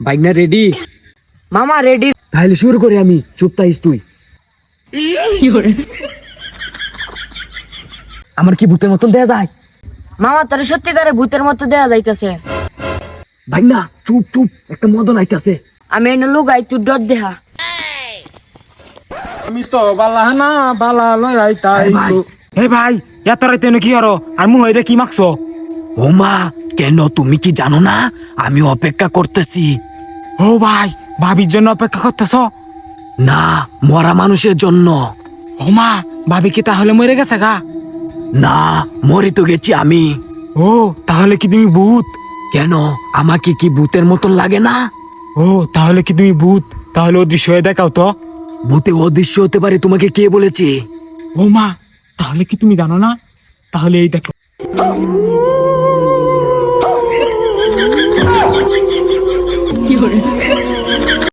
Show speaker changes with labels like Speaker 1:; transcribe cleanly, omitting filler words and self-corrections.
Speaker 1: ভাইগনা ready?
Speaker 2: মামা ready.
Speaker 1: তাহলে শুরু করি আমি, চুপ থাইস তুই। আমার কি ভূতের মতন দেয়া যায়?
Speaker 2: মামা তোর সত্যিকারে ভূতের মতো দেয়া যাইতেছে।
Speaker 1: ভাইগনা চুপ চুপ, একটা মদন আইতাছে।
Speaker 2: আমি এনে লুগাই তুই ডর দেহা।
Speaker 3: আমি তো বালা না বালা লয় আইতাই
Speaker 1: ভাই।
Speaker 3: তো। এ ভাই এত রাইতে কি আরো আর মুহ এটা কি মাখছো?
Speaker 1: ও মা, কেন তুমি কি জানো না আমি অপেক্ষা করতেছি?
Speaker 3: ও ভাই ভাবির জন্য অপেক্ষা করতেছ?
Speaker 1: না, মরা মানুষের জন্য।
Speaker 3: ও মা, ভাবি কি তাহলে মরে গেছে গা?
Speaker 1: না, মরে তো গেছি আমি।
Speaker 3: ও তাহলে কি তুমি ভূত?
Speaker 1: কেন, আমাকে কি ভূতের মতন লাগে না?
Speaker 3: ও তাহলে কি তুমি ভূত? তাহলে অদৃশ্য হয়ে দেখাও তো।
Speaker 1: ভূতে অদৃশ্য হতে পারে, তোমাকে কে বলেছে?
Speaker 3: ও মা, তাহলে কি তুমি জানো না? তাহলে এই দেখো।
Speaker 2: কি করে